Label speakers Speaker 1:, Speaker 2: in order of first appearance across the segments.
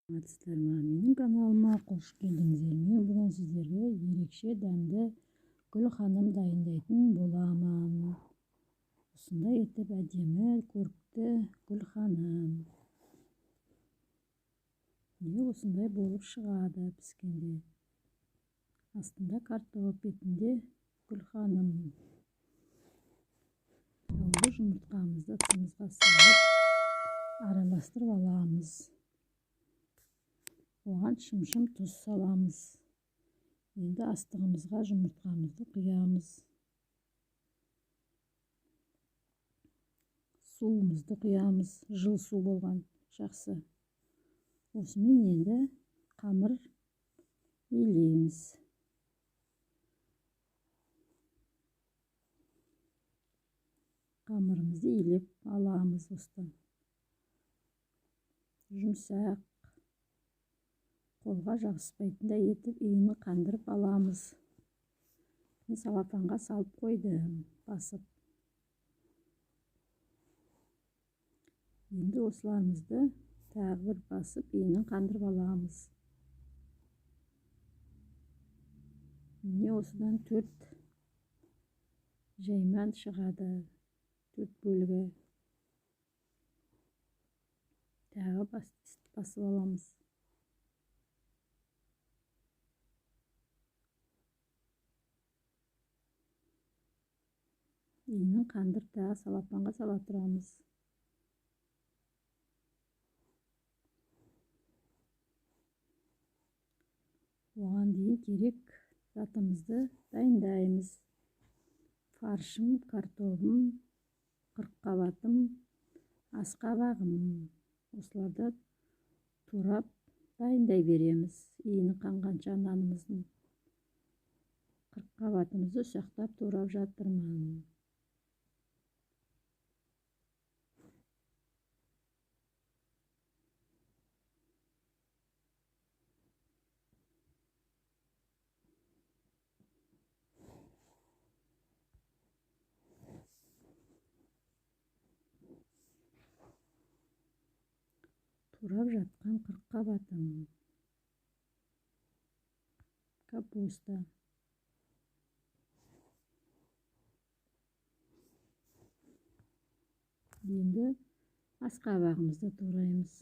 Speaker 1: Саламатсыздарбы? Менің каналыма қош келдіңіздер. Мен бүгін сіздерге ерекше дәмді гүл ханым дайындайтын боламын. Осындай етіп әдемі көрікті гүл ханым. Осындай болып шығады піскенде. Астында картоп, бетінде гүл ханым. Жұмыртқамызды тымызға салып араластырып аламыз. Оған шым-шым тұз саламыз. Енді астығымызға жұмыртқамызды құямыз. Суымызды құямыз. Жыл су болған жақсы. Осымен енді қамыр илейміз. Қамырымызды илеп аламыз осыдан. Жұмсақ, қолға жабыспайтындай етіп иіні қандырып аламыз. Мен салафанға салып қойдым, басып. Енді осыларымызды тағы бір басып иінін қандырып аламыз. Міне осыдан 4 жайман шығады, 4 бөлігі. Тағы басып аламыз. Иінін қандырып тағы салафанға сала тұрамыз. Оған дейін керек затымызды дайындаймыз. Фаршым, картопым, қырыққабатым, асқабағым. Осыларды турап дайындай береміз. Иіні қанғанша нанымыздың. Қырыққабатымызды ұсақтап турап жатырмын. Турап жатқан қырыққабатым. Капуста. Енді асқабағымызды тураймыз.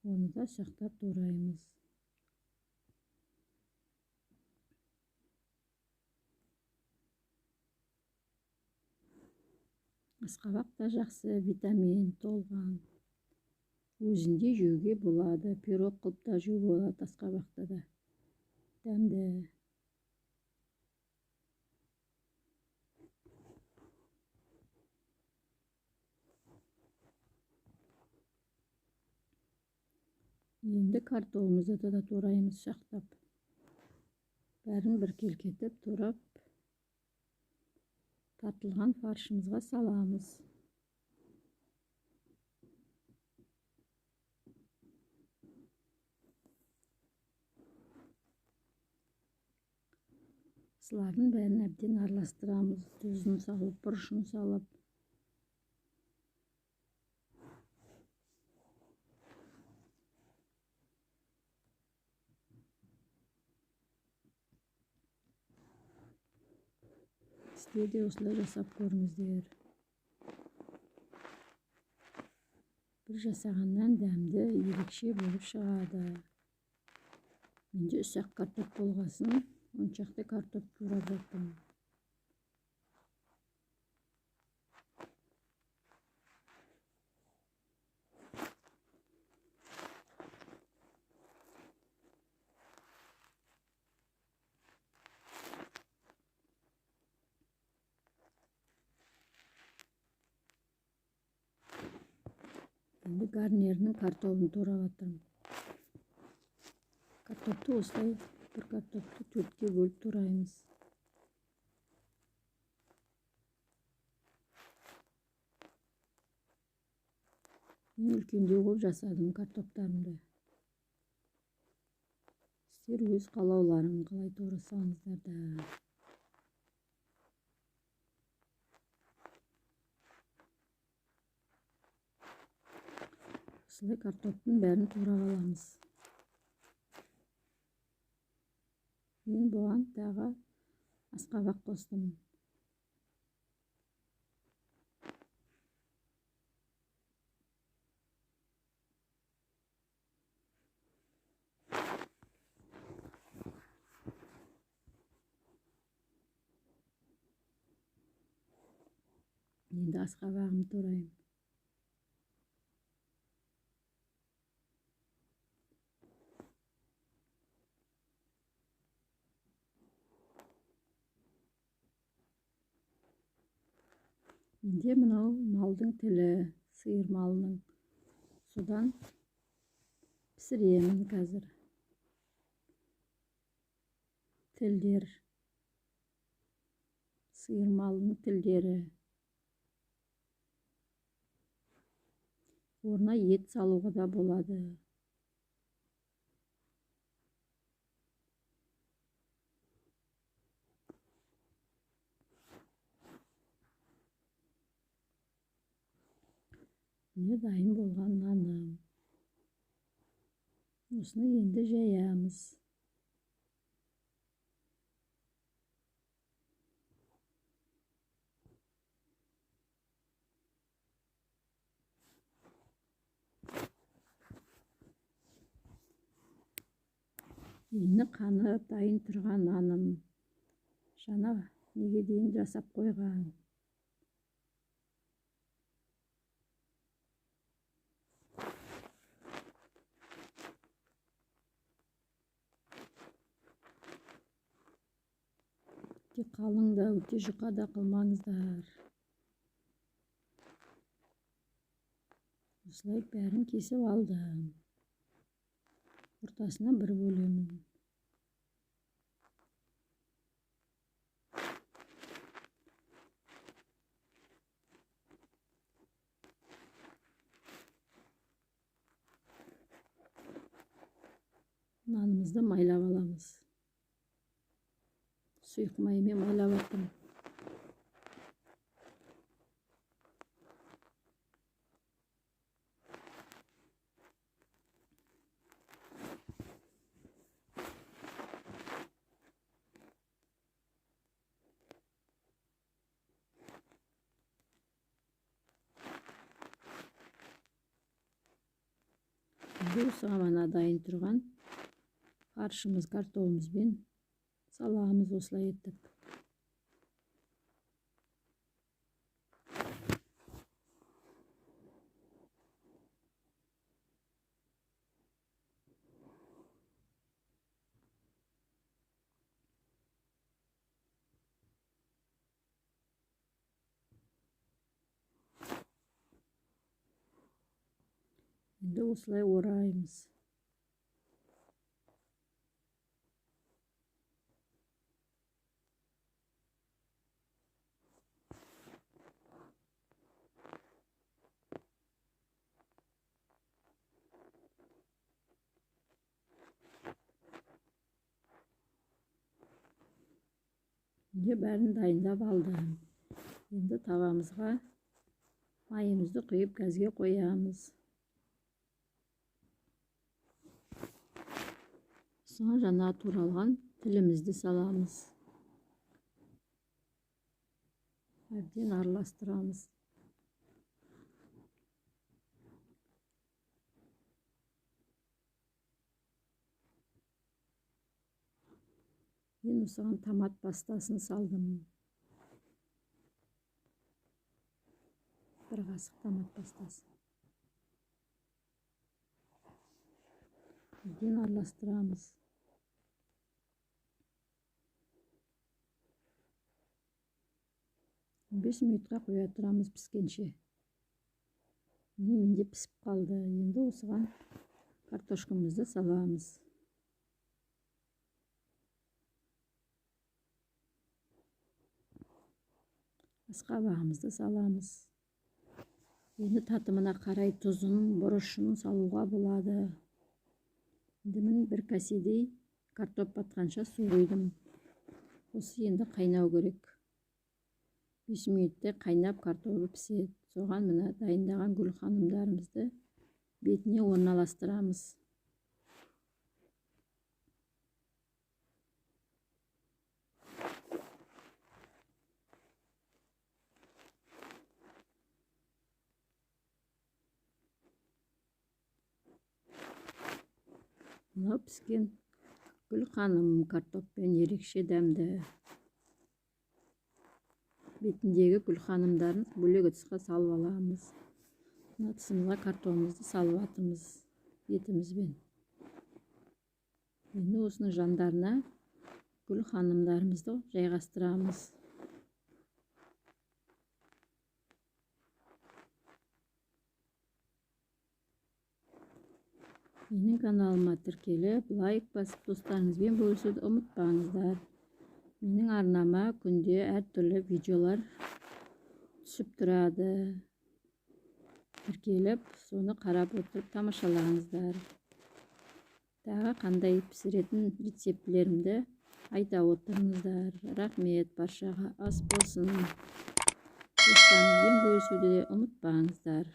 Speaker 1: Оны да ұсақтап тураймыз. Асқабақ та жақсы, витамин толған. Өзінде жеуге болады, пирог қылып та жеуге болады асқабақты да. Дәмді. Енді картопымызды да тураймыз шақтап. Бәрін бір келкетіп турап, тартылған фаршымызға саламыз. Сылардың бәрін әбден араластырамыз. Тұзын салып, бұрышын салып. Сіздер де осылай жасап көріңіздер. Бір жасағаннан дәмді ерекше болып шығады. Менде ұсақ картоп болғасын, оншақты картоп турап жаттым. Енді гарнирінің картопын турап жатырмын. Картопты осылай бір картопты 4-ке бөліп тураймыз. Мен үлкендеу қылып жасадым картоптарымды. Сіздер өз қалауларын қалай турасаңыздар да. Осылай картоптың бәрін турап аламыз. Мен бұған тағы асқабақ қостым. Енді асқабағымды турайым. Менде мынау малдың тілі, сиыр малының. Содан пісіремін қазір. Тілдер, сиыр малының тілдері. Орнына ет салуға да болады. Міне дайын болған наным. Осыны енді жаямыз. Енді қанып дайын тұрған наным. Жаңа неге дейін жасап қойған. Өте қалың да, өте жұқа да қылмаңыздар. Осылай бәрін кесіп алдым. Ортасына бір бөлемін. Нанымызды майлап аламыз. Сұйық маймен майлап аттым. Енді осыған мана дайын тұрған фаршымыз, картоғымызбен саламыз осылай етіп. Енді осылай ораймыз. Енді бәрін дайындап алдым. Енді тавамызға майымызды құйып газге қоямыз. Соң жаңа туралған тілімізді саламыз. Әбден араластырамыз. Мен осыған томат пастасын салдым. Бір қасық томат пастасы. Әбден араластырамыз. Бес минутқа қоя тұрамыз піскенше. Менде пісіп қалды. Енді осыған картошкамызды саламыз. Асқабағымызды саламыз. Енді татымына қарай тұзын, бұрышын салуға болады. Енді мен бір кәседей картоп батқанша су құйдым. Осы енді қайнау керек. 5 минутте қайнап картопы піседі. Соған мына дайындаған гүл ханымдарымызды бетіне орналастырамыз. Мынау піскен Гүл ханым картоппен ерекше дәмді. Бетіндегі Гүл ханымдарын бөлек ыдысқа салып аламыз. Мына ыдысымызға картопымызды салып жатырмыз етімізбен. Енді осының жандарына Гүл ханымдарымызды жайғастырамыз. Менің каналыма тіркеліп, лайк басып, достарыңызбен бөлісуді ұмытпаңыздар. Менің арнама күнде әртүрлі видеолар түсіп тұрады. Тіркеліп, соны қарап отырып тамашалаңыздар. Тағы қандай пісіретін рецептілерімді айта отырыңыздар. Рахмет баршаға, ас болсын. Достарыңызбен бөлісуді ұмытпаңыздар.